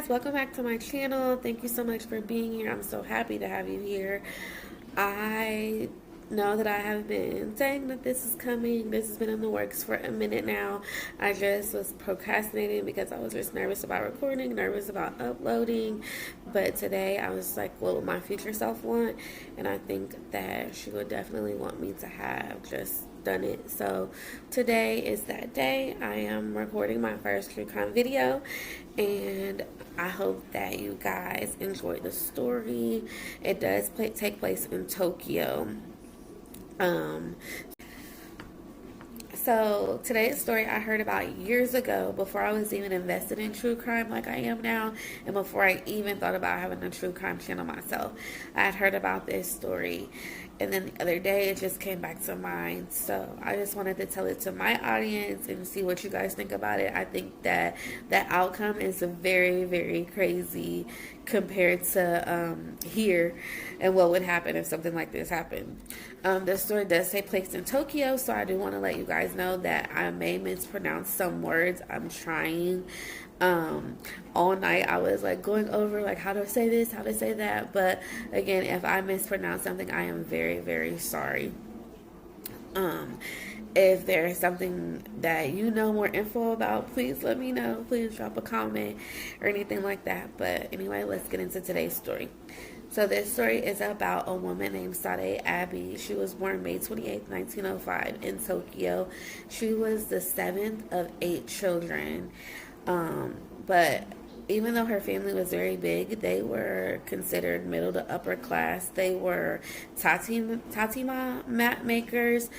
guys, welcome back to my channel. Thank you so much for being here. I'm so happy to have you here. I know that I have been saying that this is coming. This has been in the works for a minute now. I just was procrastinating because I was just nervous about recording, nervous about uploading. But today I was like, what would my future self want? And I think that she would definitely want me to have just done it. So today is that day. I am recording my first true crime video, and I hope that you guys enjoyed the story. It does take place in Tokyo. So today's story I heard about years ago, before I was even invested in true crime like I am now, and before I even thought about having a true crime channel myself. I had heard about this story, and then the other day it just came back to mind. So I just wanted to tell it to my audience and see what you guys think about it. I think that the outcome is very, very crazy compared to here and what would happen if something like this happened. The story does take place in Tokyo, so I do want to let you guys know that I may mispronounce some words. I'm trying. All night I was like going over like how to say this, how to say that, but again, if I mispronounce something, I am very, very sorry. If there's something that you know more info about, please let me know. Please drop a comment or anything like that. But anyway, let's get into today's story. So this story is about a woman named Sada Abe. She was born May 28, 1905 in Tokyo. She was the seventh of 8 children. But even though her family was very big, they were considered middle to upper class. They were tatima mat makers.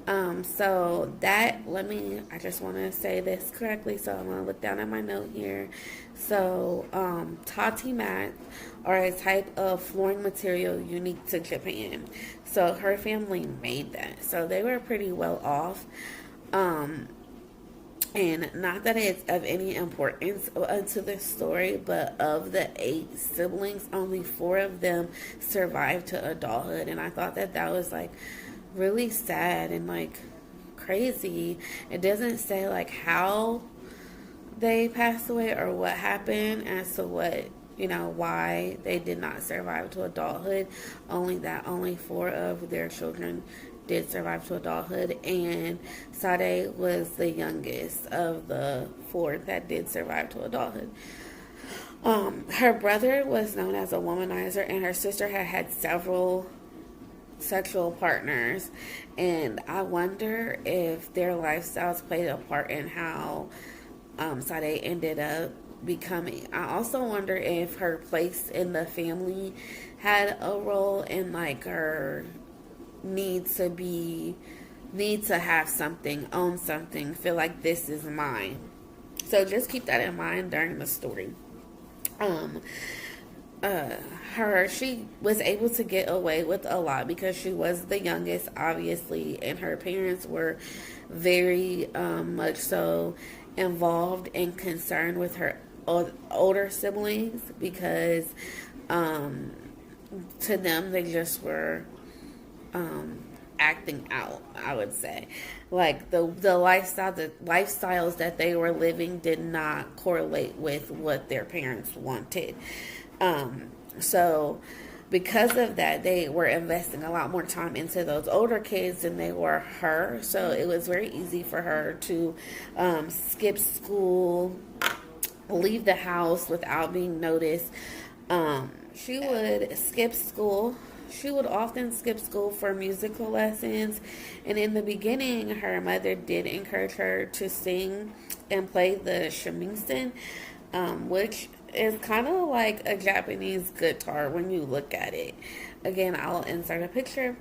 So that, I just want to say this correctly, so I'm going to look down at my note here. So, tati mats are a type of flooring material unique to Japan. So her family made that. So they were pretty well off. And not that it's of any importance to this story, but of the 8 siblings, only 4 of them survived to adulthood. And I thought that that was like really sad and like crazy. It doesn't say like how they passed away or what happened as to what, why they did not survive to adulthood. Only 4 of their children did survive to adulthood, and Sada was the youngest of the 4 that did survive to adulthood. Her brother was known as a womanizer, and her sister had several sexual partners, and I wonder if their lifestyles played a part in how Sada ended up becoming. I also wonder if her place in the family had a role in like her need to have something, own something, feel like this is mine. So just keep that in mind during the story. She was able to get away with a lot because she was the youngest, obviously, and her parents were very much so involved and concerned with her older siblings, because to them they just were acting out, I would say. Like the lifestyles that they were living did not correlate with what their parents wanted. So because of that, they were investing a lot more time into those older kids than they were her. So it was very easy for her to skip school, leave the house without being noticed. She would skip school. She would often skip school for musical lessons, and in the beginning, her mother did encourage her to sing and play the shamisen, which is kind of like a Japanese guitar when you look at it. Again, I'll insert a picture.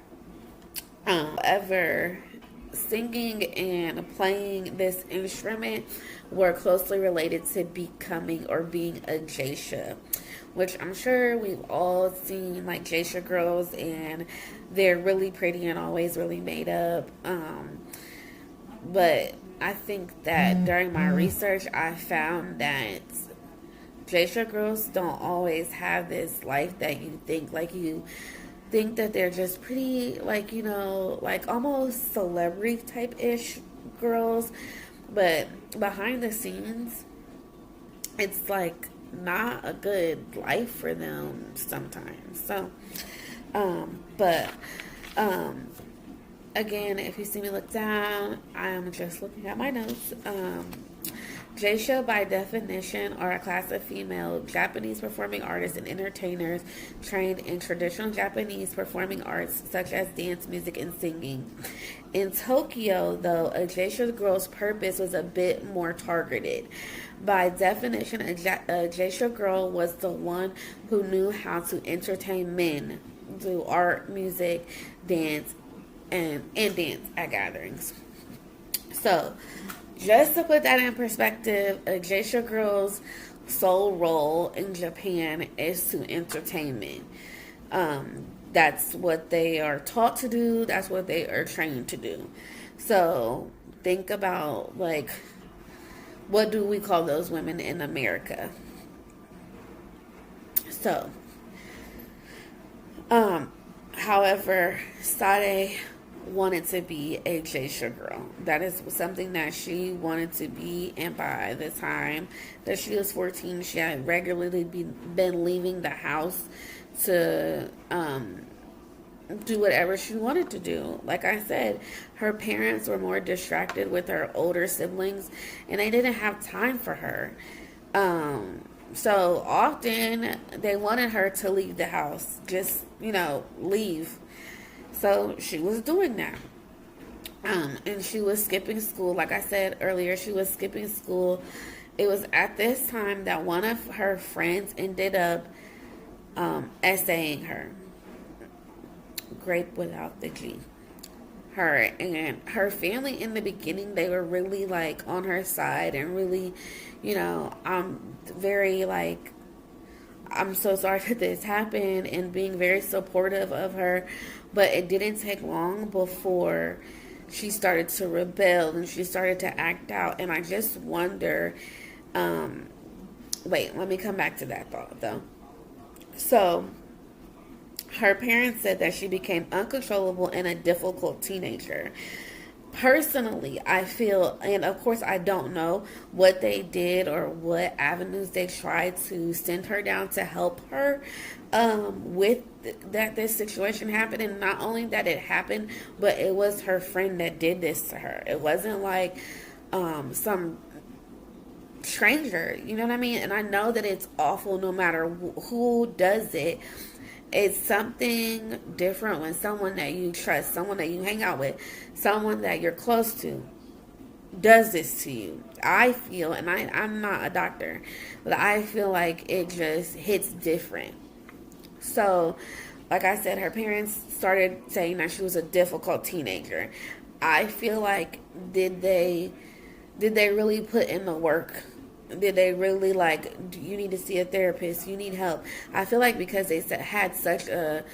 However, singing and playing this instrument were closely related to becoming or being a geisha, which I'm sure we've all seen, like geisha girls, and they're really pretty and always really made up. But I think that during my research, I found that geisha girls don't always have this life that you think. Like, you think that they're just pretty, like, like almost celebrity type-ish girls. But behind the scenes, it's like not a good life for them sometimes. So, but again, if you see me look down, I am just looking at my notes. Geisha, by definition, are a class of female Japanese performing artists and entertainers trained in traditional Japanese performing arts such as dance, music, and singing. In Tokyo, though, a Geisha girl's purpose was a bit more targeted. By definition, a Geisha girl was the one who knew how to entertain men, do art, music, dance, and dance at gatherings. So, just to put that in perspective, a Geisha girl's sole role in Japan is to entertain men. That's what they are taught to do. That's what they are trained to do. So think about, like, what do we call those women in America? So, however, Sada wanted to be a Geisha girl. That is something that she wanted to be, and by the time that she was 14, she had regularly been leaving the house to do whatever she wanted to do. Like I said, her parents were more distracted with her older siblings, and they didn't have time for her. So often they wanted her to leave the house, just, leave. So she was doing that. And she was skipping school. Like I said earlier, she was skipping school. It was at this time that one of her friends ended up essaying her. Grape without the G. Her and her family in the beginning, they were really like on her side and really, very like, I'm so sorry that this happened, and being very supportive of her. But it didn't take long before she started to rebel and she started to act out. And I just wonder, wait, let me come back to that thought though. So her parents said that she became uncontrollable and a difficult teenager. Personally, I feel, and of course I don't know what they did or what avenues they tried to send her down to help her with that this situation happened. And not only that it happened, but it was her friend that did this to her. It wasn't like some stranger, you know what I mean? And I know that it's awful no matter who does it. It's something different when someone that you trust, someone that you hang out with, someone that you're close to does this to you. I feel, and I'm not a doctor, but I feel like it just hits different. So, like I said, her parents started saying that she was a difficult teenager. I feel like, did they really put in the work? Did they really you need to see a therapist, you need help? I feel like because they had such a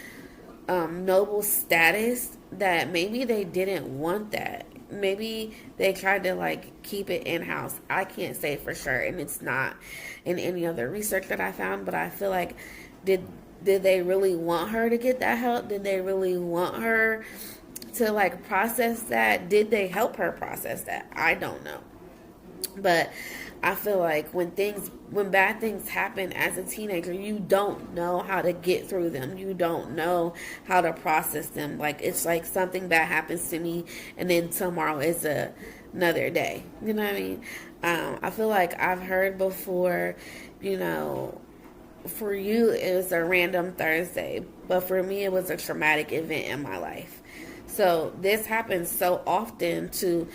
noble status that maybe they didn't want that. Maybe they tried to keep it in-house. I can't say for sure, and it's not in any other research that I found, but I feel like did they really want her to get that help? Did they really want her to process that? Did they help her process that? I don't know. But I feel like when bad things happen as a teenager, you don't know how to get through them. You don't know how to process them. It's like something bad happens to me, and then tomorrow is another day. You know what I mean? I feel like I've heard before, for you it was a random Thursday, but for me it was a traumatic event in my life. So this happens so often to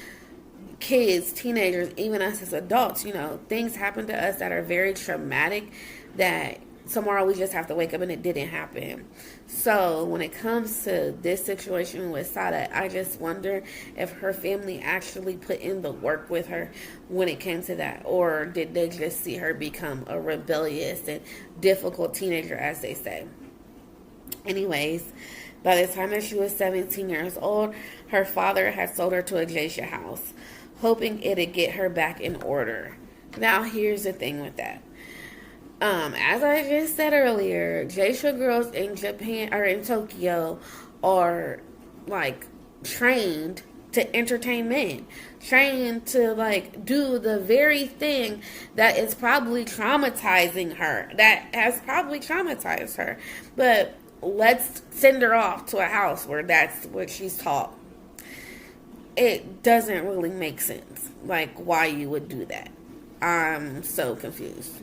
kids, teenagers, even us as adults. Things happen to us that are very traumatic that tomorrow we just have to wake up and it didn't happen. So when it comes to this situation with Sada, I just wonder if her family actually put in the work with her when it came to that, or did they just see her become a rebellious and difficult teenager, as they say. Anyways, by the time that she was 17 years old, her father had sold her to a Geisha house, hoping it'd get her back in order. Now, here's the thing with that. As I just said earlier, Geisha girls in Japan or in Tokyo are trained to entertain men, trained to like do the very thing that is probably traumatizing her, that has probably traumatized her. But let's send her off to a house where that's what she's taught. It doesn't really make sense, like why you would do that. I'm so confused.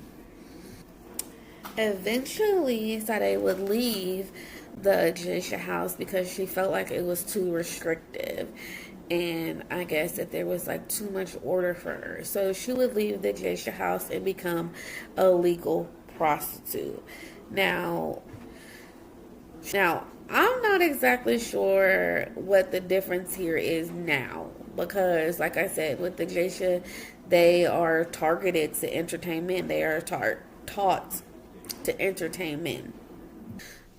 Eventually, Sada would leave the Geisha house because she felt like it was too restrictive. And I guess that there was like too much order for her. So she would leave the Geisha house and become a legal prostitute. Now, I'm not exactly sure what the difference here is now. Because, like I said, with the Geisha, they are targeted to entertain men. They are taught to entertain men.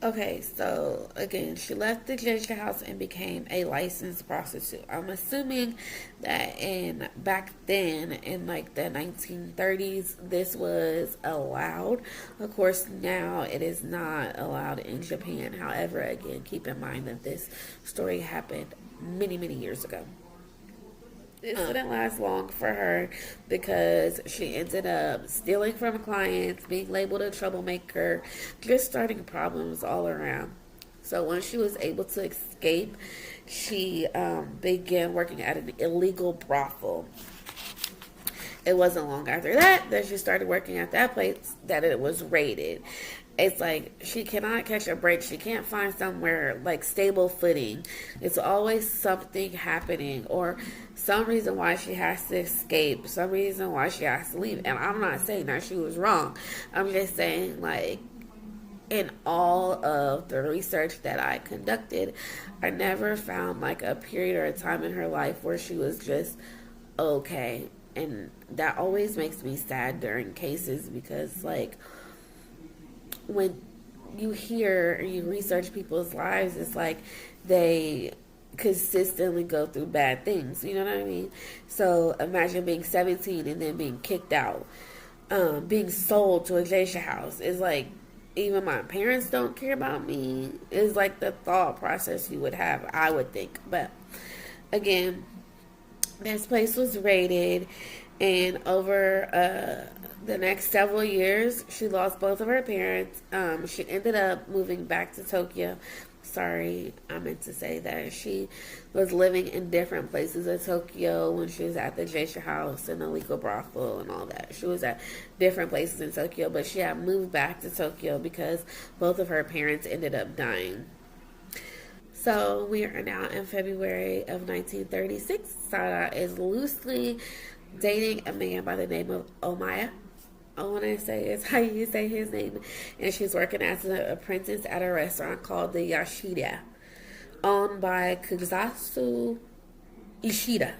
Okay, so again, she left the Geisha house and became a licensed prostitute. I'm assuming that back then in like the 1930s, this was allowed. Of course, now it is not allowed in Japan. However, again, keep in mind that this story happened many, many years ago. This didn't last long for her because she ended up stealing from clients, being labeled a troublemaker, just starting problems all around. So once she was able to escape, she began working at an illegal brothel. It wasn't long after that she started working at that place that it was raided. It's like she cannot catch a break. She can't find somewhere like stable footing. It's always something happening or some reason why she has to escape, some reason why she has to leave. And I'm not saying that she was wrong. I'm just saying, like, in all of the research that I conducted, I never found like a period or a time in her life where she was just okay. And that always makes me sad during cases because, like, when you hear and you research people's lives, it's like they consistently go through bad things. You know what I mean? So imagine being 17 and then being kicked out, being sold to a geisha house. It's like, even my parents don't care about me. It's like the thought process you would have, I would think. But again, this place was raided, and over the next several years, she lost both of her parents. She ended up moving back to Tokyo. Sorry, I meant to say that she was living in different places of Tokyo when she was at the Geisha house and the legal brothel and all that. She was at different places in Tokyo, but she had moved back to Tokyo because both of her parents ended up dying. So we are now in February of 1936. Sada is loosely dating a man by the name of Omaya. I want to say is how you say his name. And she's working as an apprentice at a restaurant called the Ishida, owned by Kichizo Ishida.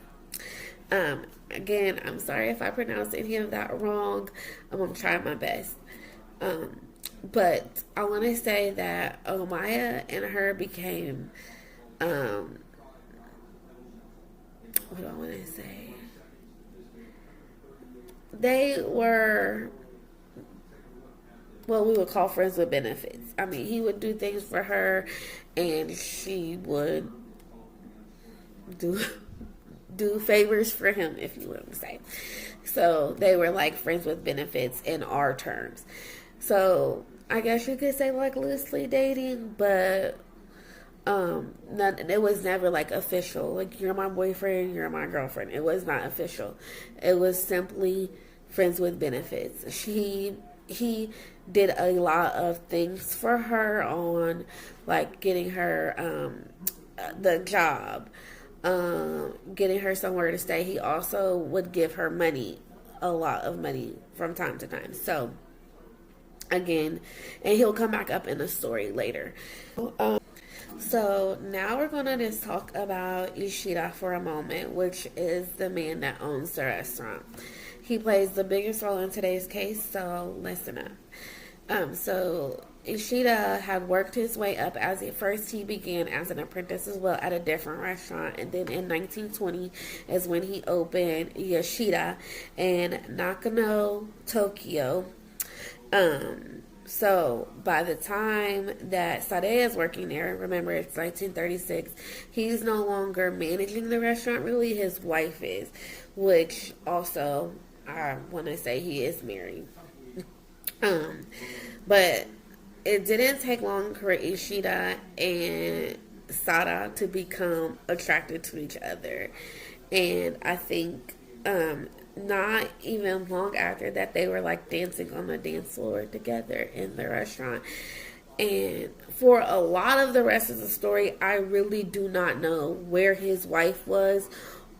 Again, I'm sorry if I pronounced any of that wrong. I'm trying my best. But I want to say that Omaya and her became, what do I want to say? They were what we would call friends with benefits. I mean, he would do things for her, and she would do favors for him, if you want to say. So they were like friends with benefits in our terms. So I guess you could say like loosely dating, but it was never like official. Like, you're my boyfriend, you're my girlfriend. It was not official. It was simply friends with benefits. He did a lot of things for her on like getting her the job, getting her somewhere to stay. He also would give her money, a lot of money from time to time. So again, and he'll come back up in the story later. So now we're going to just talk about Ishida for a moment, which is the man that owns the restaurant. He plays the biggest role in today's case, so listen up. So Ishida had worked his way up as he began as an apprentice as well at a different restaurant, and then in 1920 is when he opened Ishida in Nakano, Tokyo. So by the time that Sada is working there, remember it's 1936, he's no longer managing the restaurant really, his wife is, which also I want to say he is married. But it didn't take long for Ishida and Sada to become attracted to each other. And I think not even long after that, they were like dancing on the dance floor together in the restaurant. And for a lot of the rest of the story, I really do not know where his wife was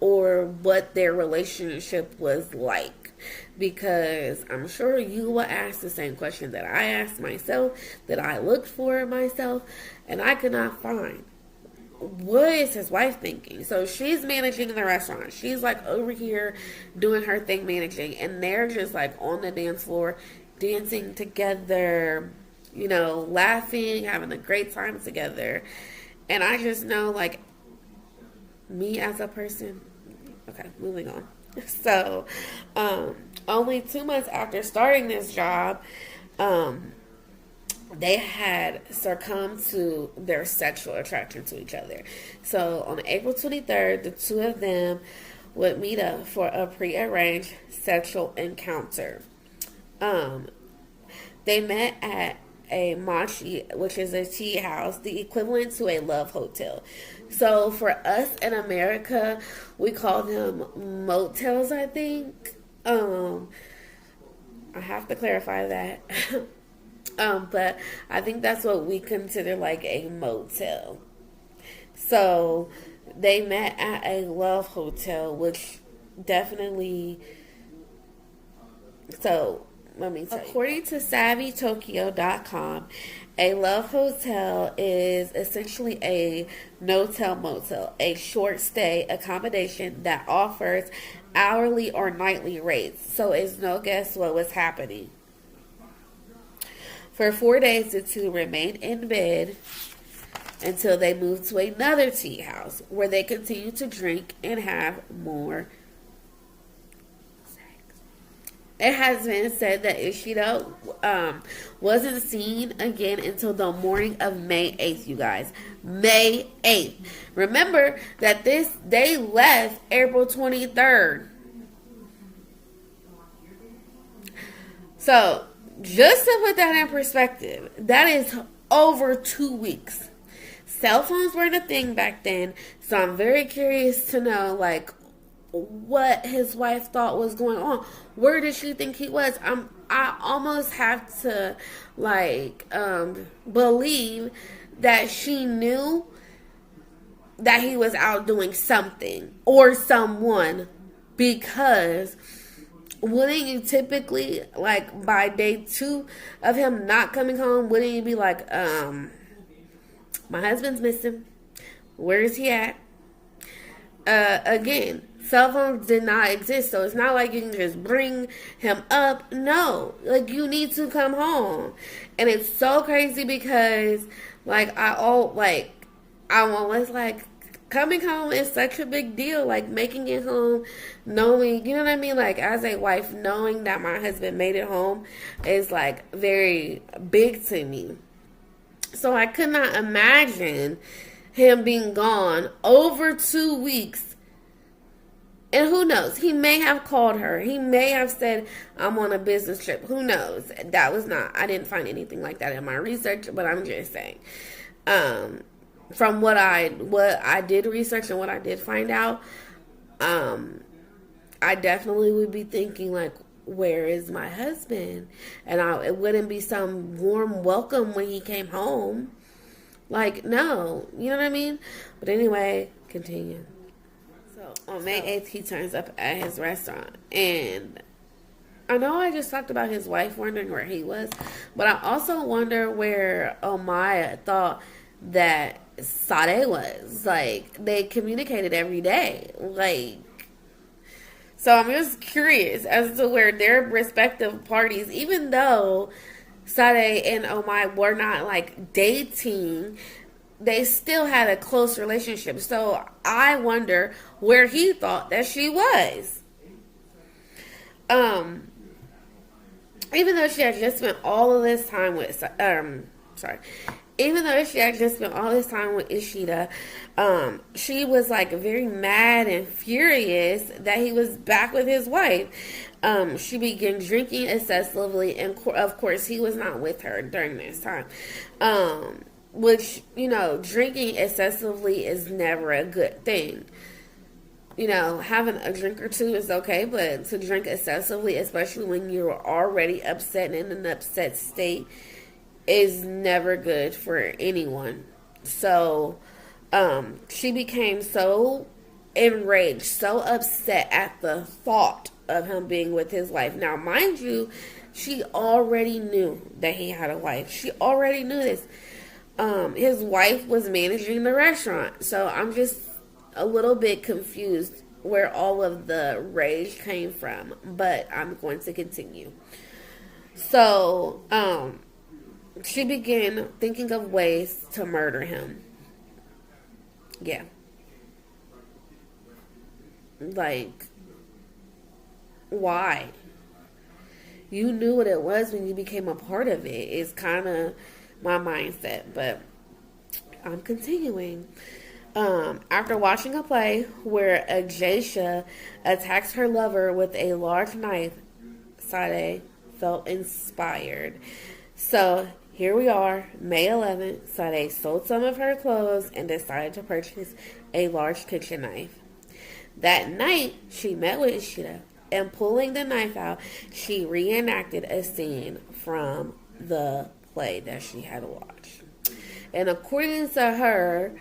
or what their relationship was like, because I'm sure you will ask the same question that I asked myself, that I looked for myself, and I could not find. What is his wife thinking? So she's managing the restaurant. She's like over here doing her thing managing, and they're just like on the dance floor dancing together, you know, laughing, having a great time together. And I just know, like, me as a person. Okay, moving on. So only 2 months after starting this job, they had succumbed to their sexual attraction to each other. So on April 23rd, the two of them would meet up for a prearranged sexual encounter. They met at a machi, which is a tea house, the equivalent to a love hotel. So for us in America, we call them motels, I think. I have to clarify that. But I think that's what we consider like a motel. So they met at a love hotel, which definitely. So let me tell you. According to SavvyTokyo.com, a love hotel is essentially a no-tell motel, a short stay accommodation that offers hourly or nightly rates. So it's no guess what was happening. For 4 days, the two remained in bed until they moved to another tea house where they continued to drink and have more sex. It has been said that Ishida wasn't seen again until the morning of May 8th, you guys. May 8th. Remember that they left April 23rd. So, just to put that in perspective, that is over 2 weeks. Cell phones weren't a thing back then, so I'm very curious to know, like, what his wife thought was going on. Where did she think he was? I almost have to, like, believe that she knew that he was out doing something or someone, because wouldn't you typically, like, by day 2 of him not coming home, wouldn't you be like, my husband's missing. Where is he at? Again, cell phones did not exist, so it's not like you can just bring him up. No, like, you need to come home. And it's so crazy because, like, I was like, coming home is such a big deal. Like, making it home, knowing, you know what I mean? Like, as a wife, knowing that my husband made it home is, like, very big to me. So I could not imagine him being gone over 2 weeks. And who knows? He may have called her. He may have said, I'm on a business trip. Who knows? I didn't find anything like that in my research, but I'm just saying. From what I did research and what I did find out, I definitely would be thinking, like, where is my husband? And it wouldn't be some warm welcome when he came home. Like, no. You know what I mean? But anyway, continue. So, on May 8th, he turns up at his restaurant. And I know I just talked about his wife wondering where he was, but I also wonder where Omaya thought that Sada was. Like, they communicated every day. Like, so I'm just curious as to where their respective parties, even though Sada and Omai were not, like, dating, they still had a close relationship. So I wonder where he thought that she was. even though she had just spent all of this time with, sorry, even though she had just spent all this time with Ishida, she was like very mad and furious that he was back with his wife. She began drinking excessively, and of course, he was not with her during this time. Which, you know, drinking excessively is never a good thing. You know, having a drink or two is okay, but to drink excessively, especially when you're already upset and in an upset state, is never good for anyone. So, she became so enraged, so upset at the thought of him being with his wife. Now, mind you, she already knew that he had a wife. She already knew this. His wife was managing the restaurant. So I'm just a little bit confused where all of the rage came from. But I'm going to continue. So, she began thinking of ways to murder him. Yeah. Like, why? You knew what it was when you became a part of it. It's kind of my mindset, but I'm continuing. After watching a play where a Geisha attacks her lover with a large knife, Sada felt inspired. So here we are, May 11th. Sada sold some of her clothes and decided to purchase a large kitchen knife. That night, she met with Ishida, and pulling the knife out, she reenacted a scene from the play that she had watched. And according to her,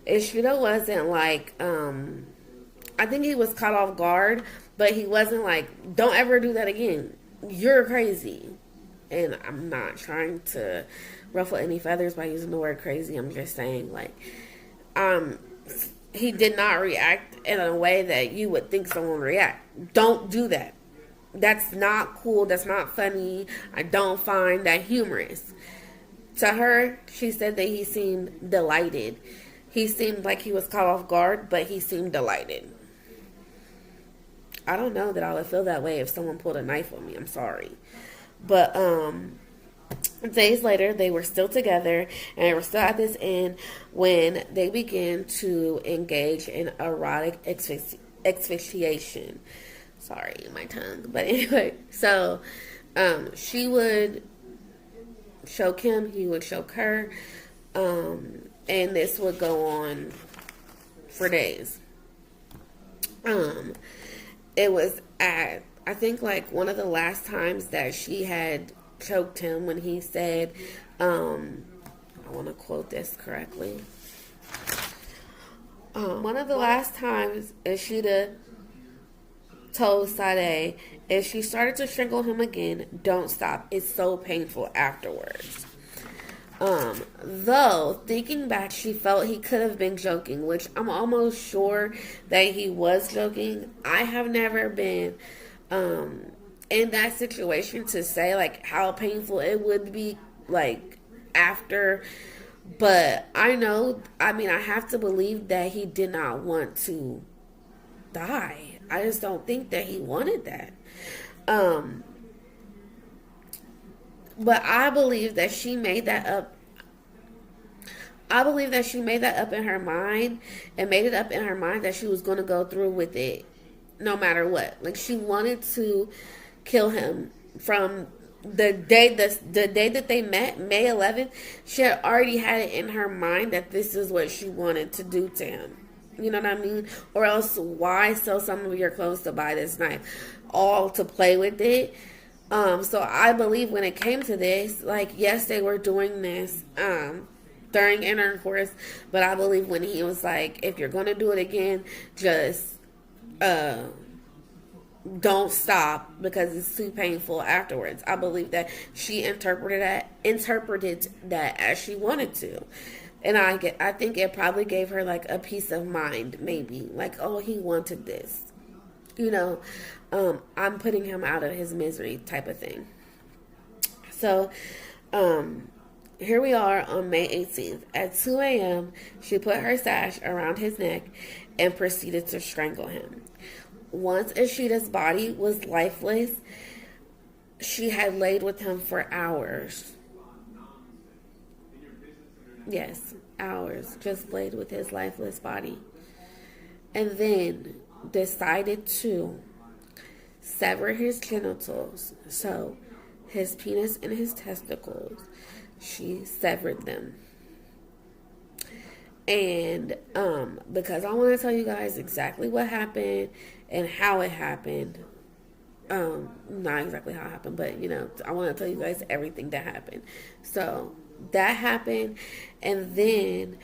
Ishida wasn't like, I think he was caught off guard, but he wasn't like, don't ever do that again. You're crazy. And I'm not trying to ruffle any feathers by using the word crazy. I'm just saying, like, he did not react in a way that you would think someone would react. Don't do that. That's not cool. That's not funny. I don't find that humorous. To her, she said that he seemed delighted. He seemed like he was caught off guard, but he seemed delighted. I don't know that I would feel that way if someone pulled a knife on me. I'm sorry. But days later, they were still together, and they were still at this inn when they began to engage in erotic asphyxiation. Sorry, my tongue. But anyway, so she would choke him, he would choke her, and this would go on for days. It was at, I think, like one of the last times that she had choked him when he said, I want to quote this correctly. One of the last times Ishida told Sada, if she started to strangle him again, don't stop. It's so painful afterwards. Though, thinking back, she felt he could have been joking, which I'm almost sure that he was joking. I have never been in that situation to say, like, how painful it would be, like, after. But I know, I mean, I have to believe that he did not want to die. I just don't think that he wanted that. But I believe that she made that up. I believe that she made that up in her mind and made it up in her mind that she was going to go through with it no matter what. Like, she wanted to kill him from the day that they met, May 11th. She had already had it in her mind that this is what she wanted to do to him. You know what I mean? Or else, why sell some of your clothes to buy this knife? All to play with it. So I believe when it came to this, like, yes, they were doing this during intercourse, but I believe when he was like, if you're going to do it again, just don't stop because it's too painful afterwards. I believe that she interpreted that as she wanted to. And I think it probably gave her like a peace of mind, maybe. Like, oh, he wanted this. You know, I'm putting him out of his misery type of thing. So, here we are on May 18th. At 2 a.m., she put her sash around his neck and proceeded to strangle him. Once Ishida's body was lifeless, she had laid with him for hours. Yes, hours. Just laid with his lifeless body. And then decided to sever his genitals. So his penis and his testicles, she severed them. And because I want to tell you guys exactly what happened and how it happened. Not exactly how it happened, but I want to tell you guys everything that happened. So that happened, and then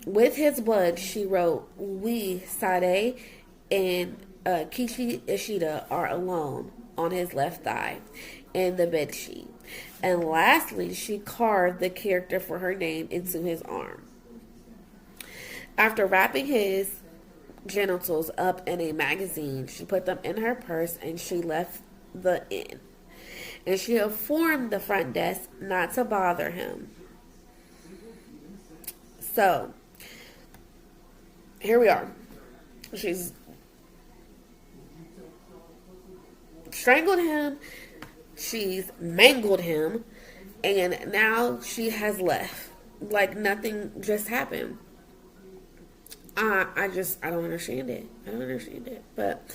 with his blood, she wrote, "We, Sada and Ishida are alone," on his left thigh and the bed sheet. And lastly, she carved the character for her name into his arm. After wrapping his genitals up in a magazine, she put them in her purse and she left the inn. And she informed the front desk not to bother him. So, here we are. She's strangled him, she's mangled him, and now she has left. Like nothing just happened. I don't understand it. I don't understand it. But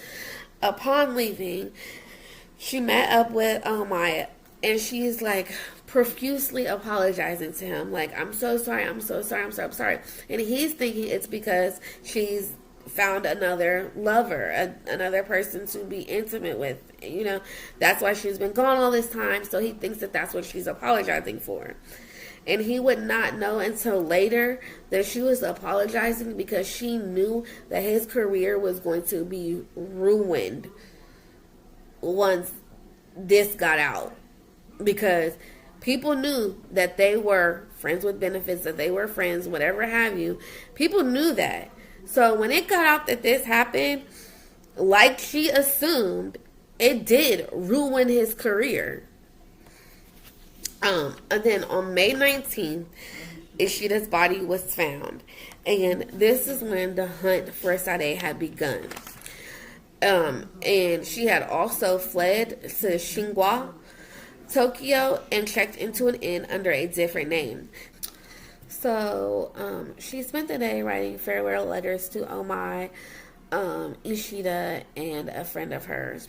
upon leaving, she met up with Maya, and she's like profusely apologizing to him. Like, I'm so sorry, I'm so sorry, I'm so sorry. And he's thinking it's because she's found another lover, another person to be intimate with. That's why she's been gone all this time. So he thinks that that's what she's apologizing for. And he would not know until later that she was apologizing because she knew that his career was going to be ruined once this got out. Because people knew that they were friends with benefits, that they were friends, whatever have you. People knew that. So when it got out that this happened, like she assumed, it did ruin his career. And then on May 19th, Ishida's body was found. And this is when the hunt for Sada had begun. And she had also fled to Shingawa, Tokyo, and checked into an inn under a different name. So, she spent the day writing farewell letters to Omai, Ishida, and a friend of hers.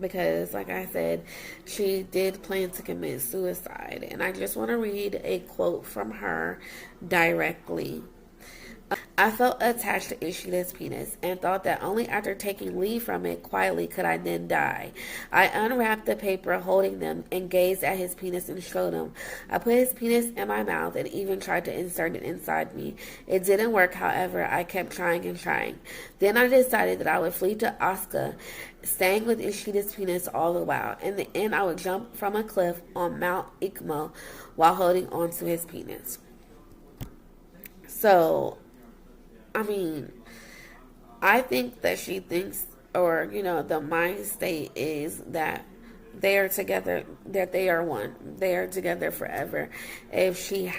Because, like I said, she did plan to commit suicide. And I just want to read a quote from her directly. I felt attached to Ishida's penis and thought that only after taking leave from it quietly could I then die. I unwrapped the paper holding them and gazed at his penis and showed him. I put his penis in my mouth and even tried to insert it inside me. It didn't work, however. I kept trying and trying. Then I decided that I would flee to Osaka, staying with Ishida's penis all the while. In the end, I would jump from a cliff on Mount Ikmo while holding on to his penis. So, I mean, I think that she thinks, or, the mind state is that they are together, that they are one. They are together forever. If she,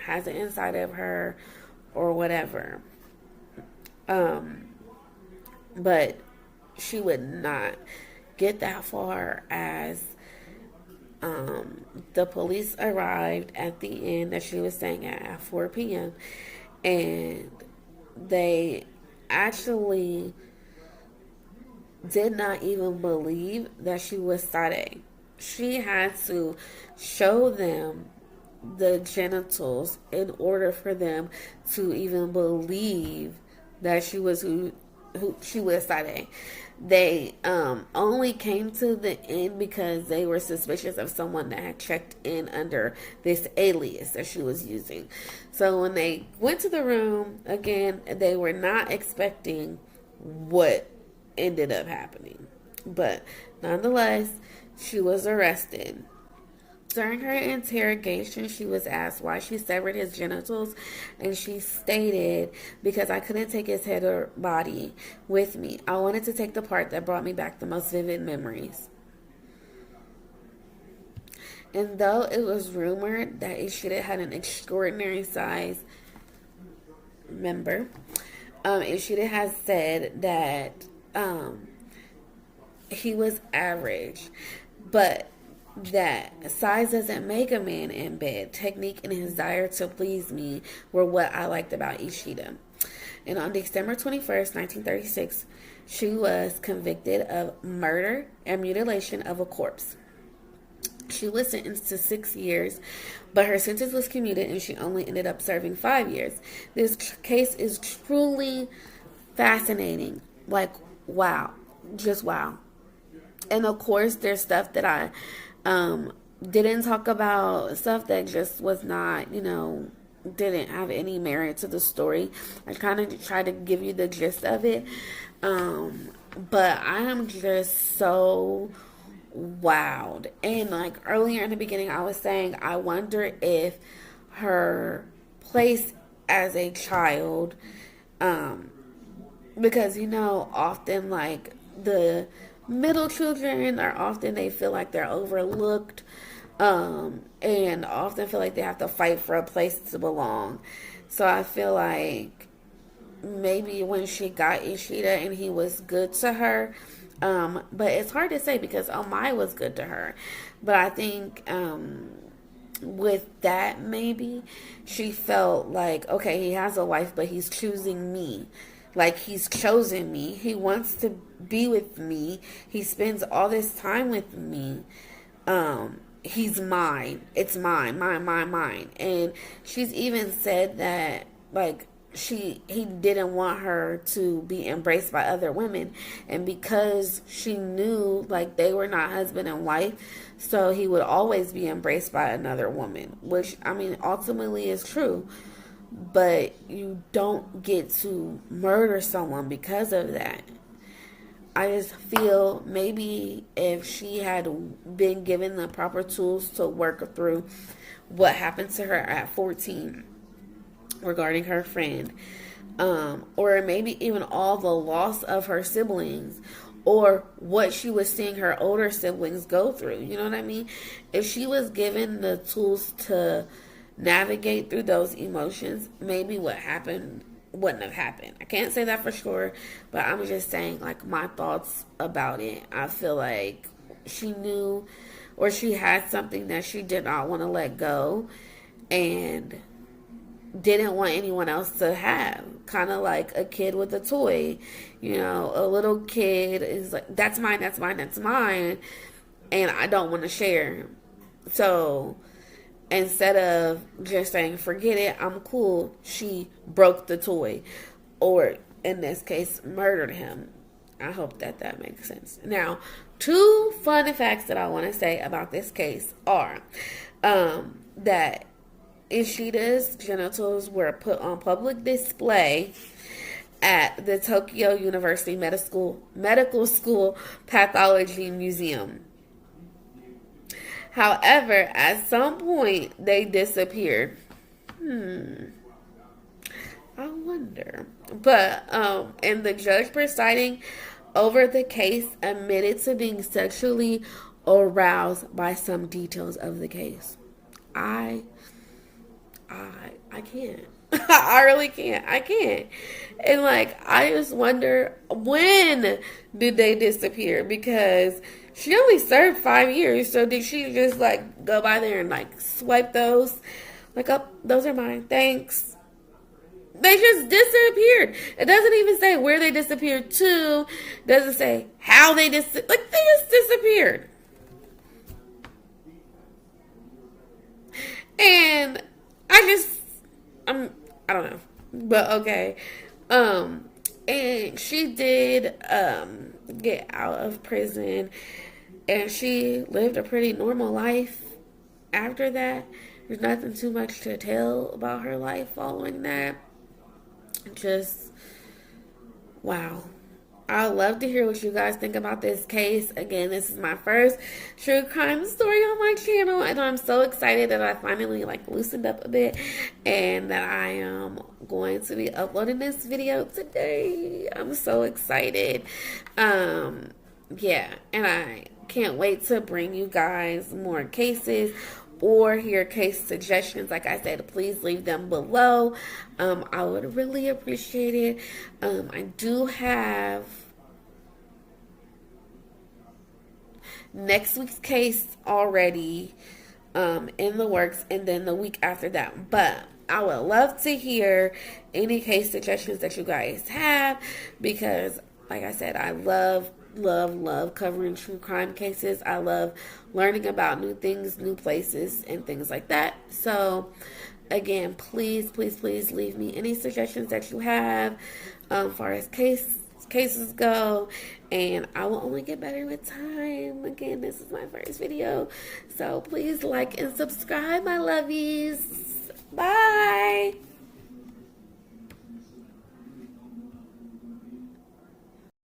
has it inside of her or whatever. But she would not get that far as the police arrived at the inn that she was staying at 4 p.m. And they actually did not even believe that she was Sada. She had to show them the genitals in order for them to even believe that she was who she was Sada. They only came to the inn because they were suspicious of someone that had checked in under this alias that she was using. So when they went to the room, again, they were not expecting what ended up happening. But nonetheless, she was arrested. During her interrogation, she was asked why she severed his genitals, and she stated, because I couldn't take his head or body with me. I wanted to take the part that brought me back the most vivid memories. And though it was rumored that Ishida had an extraordinary size member, Ishida has said that he was average, but that size doesn't make a man in bed. Technique and his desire to please me were what I liked about Ishida. And on December 21st, 1936, she was convicted of murder and mutilation of a corpse. She was sentenced to 6 years, but her sentence was commuted and she only ended up serving 5 years. This case is truly fascinating. Like, wow. Just wow. And of course, there's stuff that I didn't talk about, stuff that just was not, didn't have any merit to the story. I kind of try to give you the gist of it. But I am just so wowed. And like earlier in the beginning, I was saying, I wonder if her place as a child, because, often like the middle children are often, they feel like they're overlooked, and often feel like they have to fight for a place to belong. So I feel like maybe when she got Ishida and he was good to her, but it's hard to say because Omai was good to her. But I think with that, maybe she felt like, okay, he has a wife, but he's choosing me. Like, he's chosen me. He wants to be with me. He spends all this time with me. He's mine. It's mine. Mine. And she's even said that, like, he didn't want her to be embraced by other women. And because she knew, like, they were not husband and wife, so he would always be embraced by another woman. Which, I mean, ultimately is true. But you don't get to murder someone because of that. I just feel maybe if she had been given the proper tools to work through what happened to her at 14 regarding her friend, or maybe even all the loss of her siblings, or what she was seeing her older siblings go through, you know what I mean? If she was given the tools to navigate through those emotions, maybe what happened wouldn't have happened. I can't say that for sure, but I'm just saying, like, my thoughts about it. I feel like she knew, or she had something that she did not want to let go and didn't want anyone else to have. Kind of like a kid with a toy. A little kid is like, that's mine, and I don't want to share. So instead of just saying, forget it, I'm cool, she broke the toy. Or, in this case, murdered him. I hope that makes sense. Now, 2 fun facts that I want to say about this case are that Ishida's genitals were put on public display at the Tokyo University Medical School Pathology Museum. However, at some point, they disappeared. I wonder. But, and the judge presiding over the case admitted to being sexually aroused by some details of the case. I can't. I really can't. I can't. And, like, I just wonder, when did they disappear? Because she only served 5 years, so did she just, like, go by there and, like, swipe those? Like, oh, those are mine, thanks. They just disappeared. It doesn't even say where they disappeared to. It doesn't say how they disappeared. Like, they just disappeared. And I don't know. But, okay. And she did get out of prison, and she lived a pretty normal life after that. There's nothing too much to tell about her life following that. Just, wow. I'd love to hear what you guys think about this case. Again, this is my first true crime story on my channel, and I'm so excited that I finally, like, loosened up a bit, and that I am going to be uploading this video today. I'm so excited. Yeah, and I can't wait to bring you guys more cases or hear case suggestions. Like I said, please leave them below. I would really appreciate it. I do have next week's case already in the works, and then the week after that. But I would love to hear any case suggestions that you guys have, because like I said, I love covering true crime cases. I love learning about new things, new places, and things like that. So again, please leave me any suggestions that you have far as cases go, and I will only get better with time. Again, this is my first video, so please like and subscribe, my lovies. Bye.